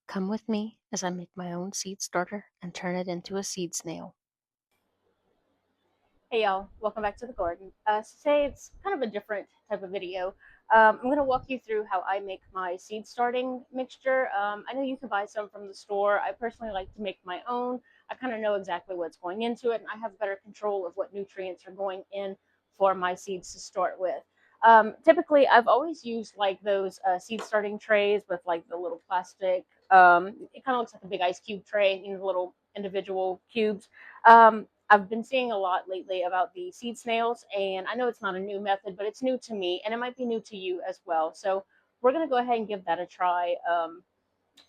Come with me as I make my own seed starter and turn it into a seed snail. Hey y'all, welcome back to the garden. Today it's kind of a different type of video. I'm going to walk you through how I make my seed starting mixture. I know you can buy some from the store. I personally like to make my own. I kind of know exactly what's going into it, and I have better control of what nutrients are going in for my seeds to start with. Typically, I've always used like those seed starting trays with like the little plastic. It kind of looks like a big ice cube tray, the little individual cubes. I've been seeing a lot lately about the seed snails, and I know it's not a new method, but it's new to me, and it might be new to you as well. So we're gonna go ahead and give that a try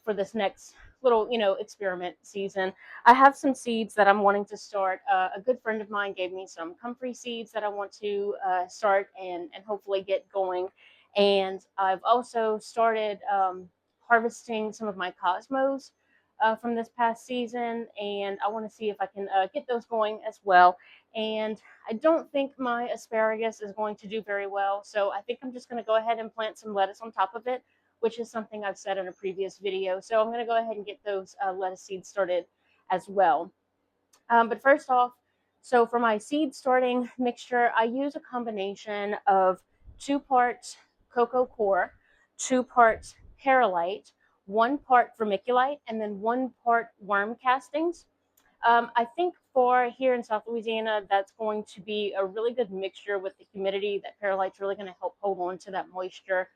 for this next little, experiment season. I have some seeds that I'm wanting to start. A good friend of mine gave me some comfrey seeds that I want to start and hopefully get going. And I've also started harvesting some of my cosmos from this past season, and I want to see if I can get those going as well. And I don't think my asparagus is going to do very well, so I think I'm just going to go ahead and plant some lettuce on top of it, which is something I've said in a previous video. So I'm going to go ahead and get those lettuce seeds started as well. But first off, so for my seed starting mixture, I use a combination of 2 parts cocoa coir, 2 parts perlite, 1 part vermiculite, and then 1 part worm castings. I think for here in South Louisiana, that's going to be a really good mixture with the humidity. That perlite's really going to help hold on to that moisture.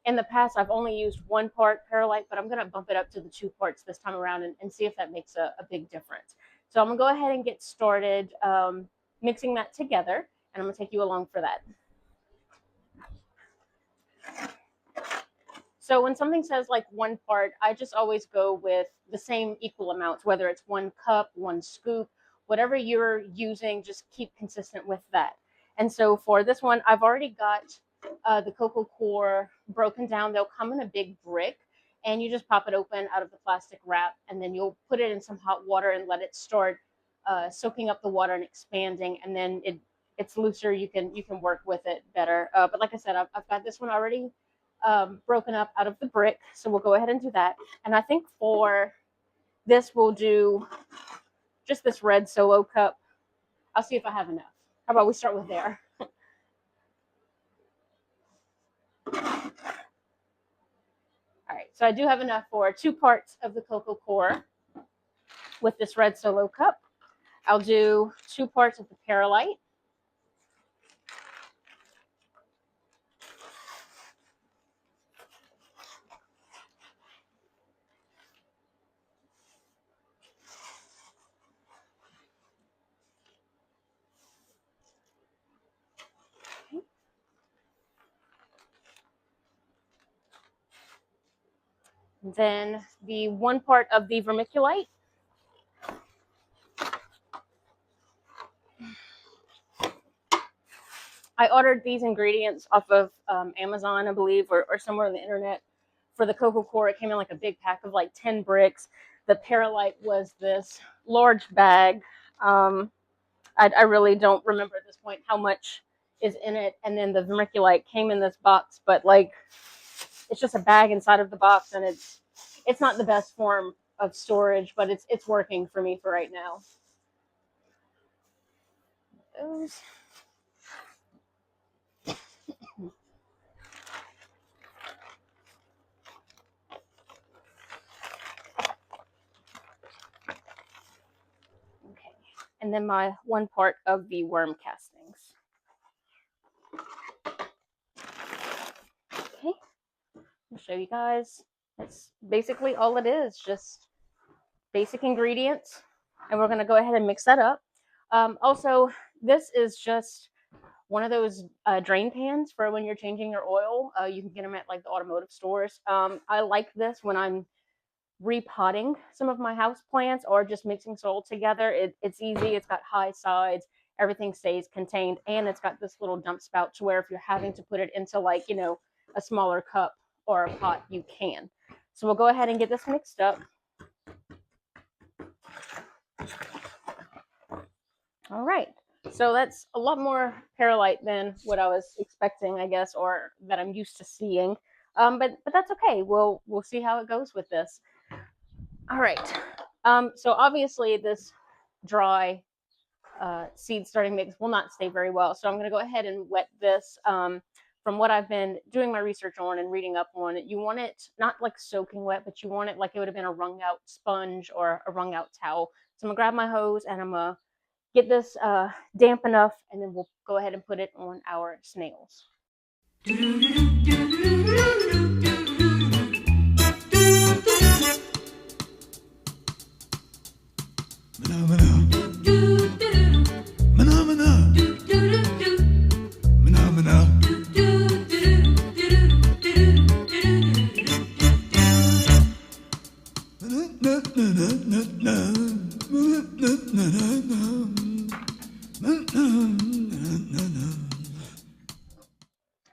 In the past, I've only used 1 part perlite, but I'm going to bump it up to the 2 parts this time around and see if that makes a big difference. So I'm going to go ahead and get started mixing that together, and I'm going to take you along for that. So when something says like 1 part, I just always go with the same equal amounts, whether it's 1 cup, 1 scoop, whatever you're using, just keep consistent with that. And so for this one, I've already got the cocoa coir broken down. They'll come in a big brick, and you just pop it open out of the plastic wrap, and then you'll put it in some hot water and let it start soaking up the water and expanding, and then it's looser. You can work with it better. But like I said, I've got this one already broken up out of the brick. So we'll go ahead and do that. And I think for this, we'll do just this red solo cup. I'll see if I have enough. How about we start with there? All right, so I do have enough for 2 parts of the cocoa coir with this red solo cup. I'll do 2 parts of the perlite. Then the 1 part of the vermiculite. I ordered these ingredients off of Amazon, I believe, or somewhere on the internet. For the cocoa coir, it came in like a big pack of like 10 bricks. The perlite was this large bag. I really don't remember at this point how much is in it. And then the vermiculite came in this box, but like it's just a bag inside of the box, and it's not the best form of storage, but it's working for me for right now. Those. Okay. And then my 1 part of the worm castings. Okay. I'll show you guys. That's basically all it is, just basic ingredients. And we're going to go ahead and mix that up. Also, this is just one of those drain pans for when you're changing your oil. You can get them at like the automotive stores. I like this when I'm repotting some of my house plants or just mixing soil together. It's easy. It's got high sides. Everything stays contained, and it's got this little dump spout to where if you're having to put it into like a smaller cup or a pot, you can. So we'll go ahead and get this mixed up. All right. So that's a lot more perlite than what I was expecting, I guess, or that I'm used to seeing. But that's okay. We'll see how it goes with this. All right. So obviously this dry seed starting mix will not stay very well. So I'm going to go ahead and wet this. From what I've been doing my research on and reading up on, you want it not like soaking wet, but you want it like it would have been a wrung out sponge or a wrung out towel. So I'm gonna grab my hose and I'm gonna get this damp enough, and then we'll go ahead and put it on our snails.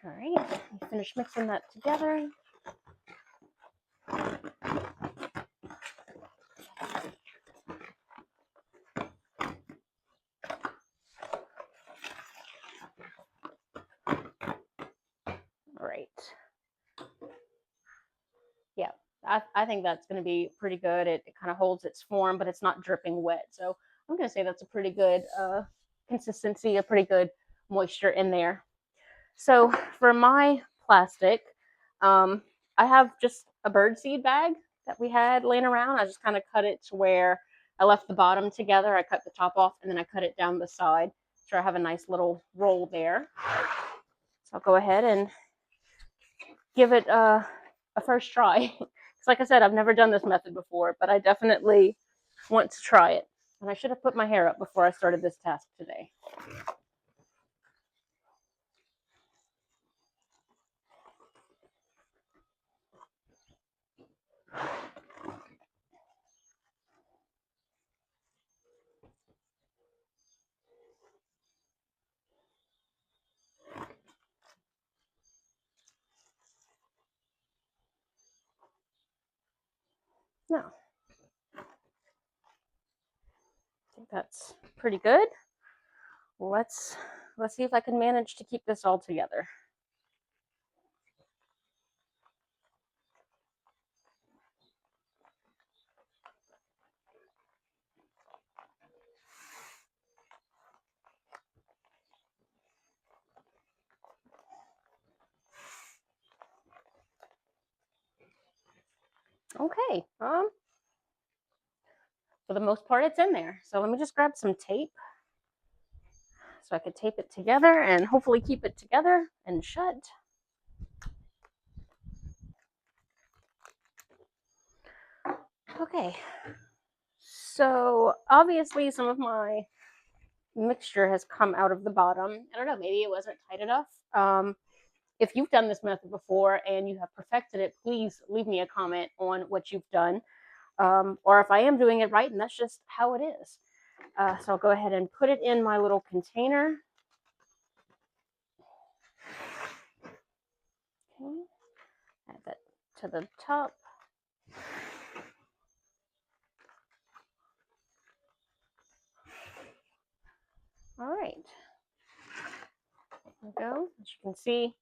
All right, finish mixing that together. All right. Yeah, I think that's going to be pretty good. It kind of holds its form, but it's not dripping wet. So I'm going to say that's a pretty good consistency, a pretty good moisture in there. So for my plastic, um, I have just a birdseed bag that we had laying around. I just kind of cut it to where I left the bottom together. I cut the top off and then I cut it down the side. So I have a nice little roll there. So I'll go ahead and give it a first try. Because like I said, I've never done this method before, but I definitely want to try it. And I should have put my hair up before I started this task today. No, I think that's pretty good. Let's see if I can manage to keep this all together. Okay. For the most part, it's in there. So let me just grab some tape so I could tape it together and hopefully keep it together and shut. Okay. So obviously some of my mixture has come out of the bottom. I don't know, maybe it wasn't tight enough. If you've done this method before and you have perfected it, please leave me a comment on what you've done. Or if I am doing it right and that's just how it is. So I'll go ahead and put it in my little container. Okay. Add that to the top. All right. There we go. As you can see,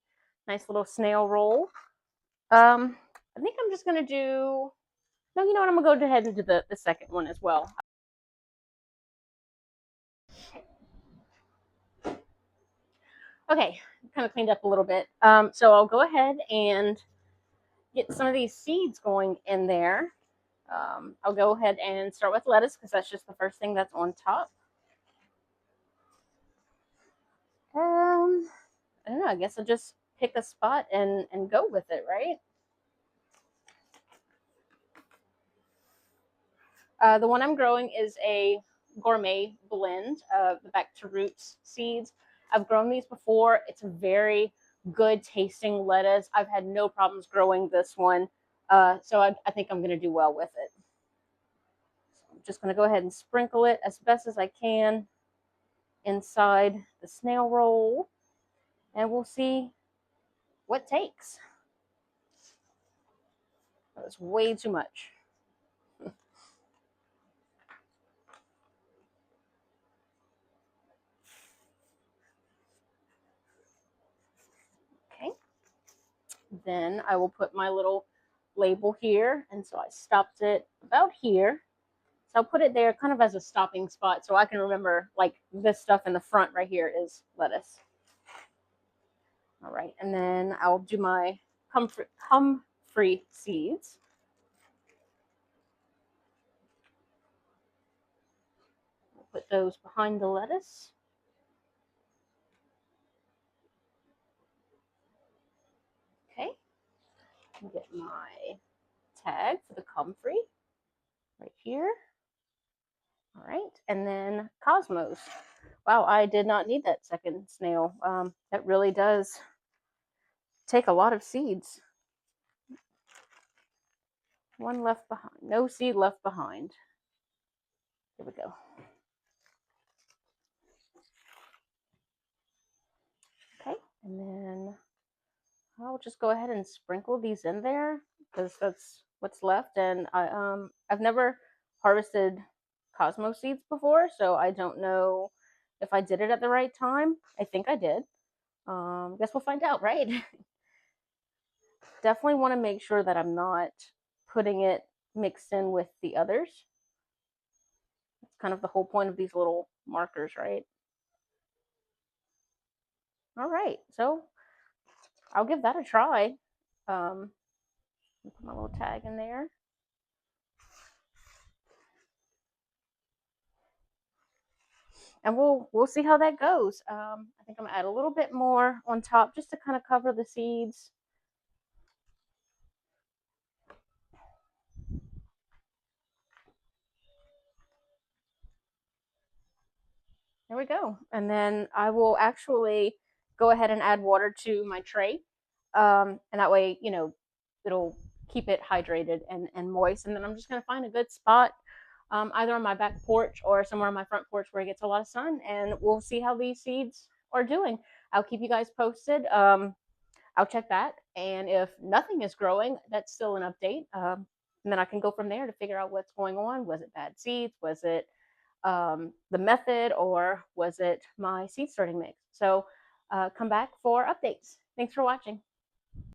nice little snail roll. I think I'm just going to do, no, you know what? I'm going to go ahead and do the second one as well. Okay, kind of cleaned up a little bit. So I'll go ahead and get some of these seeds going in there. I'll go ahead and start with lettuce because that's just the first thing that's on top. I don't know. I guess I'll just pick a spot and go with it, right? The one I'm growing is a gourmet blend of the back to roots seeds. I've grown these before. It's a very good tasting lettuce. I've had no problems growing this one. So I think I'm going to do well with it. So I'm just going to go ahead and sprinkle it as best as I can inside the snail roll. And we'll see what takes. That was way too much. Okay. then I will put my little label here. And so I stopped it about here. So I'll put it there kind of as a stopping spot so I can remember like this stuff in the front right here is lettuce. All right, and then I'll do my comfrey seeds. I'll put those behind the lettuce. Okay, get my tag for the comfrey right here. All right, and then Cosmos. Wow, I did not need that second snail. That really does take a lot of seeds. One left behind, no seed left behind. Here we go. Okay, and then I'll just go ahead and sprinkle these in there because that's what's left. And I've never harvested Cosmos seeds before, so I don't know if I did it at the right time. I think I did. Guess we'll find out, right? Definitely want to make sure that I'm not putting it mixed in with the others. It's kind of the whole point of these little markers, right? All right, so I'll give that a try. Put my little tag in there. And we'll see how that goes. I think I'm gonna add a little bit more on top just to kind of cover the seeds. There we go. And then I will actually go ahead and add water to my tray. And that way, you know, it'll keep it hydrated and moist. And then I'm just gonna find a good spot, either on my back porch or somewhere on my front porch where it gets a lot of sun, and we'll see how these seeds are doing. I'll keep you guys posted. I'll check that. And if nothing is growing, that's still an update. And then I can go from there to figure out what's going on. Was it bad seeds? Was it the method? Or was it my seed starting mix? So come back for updates. Thanks for watching.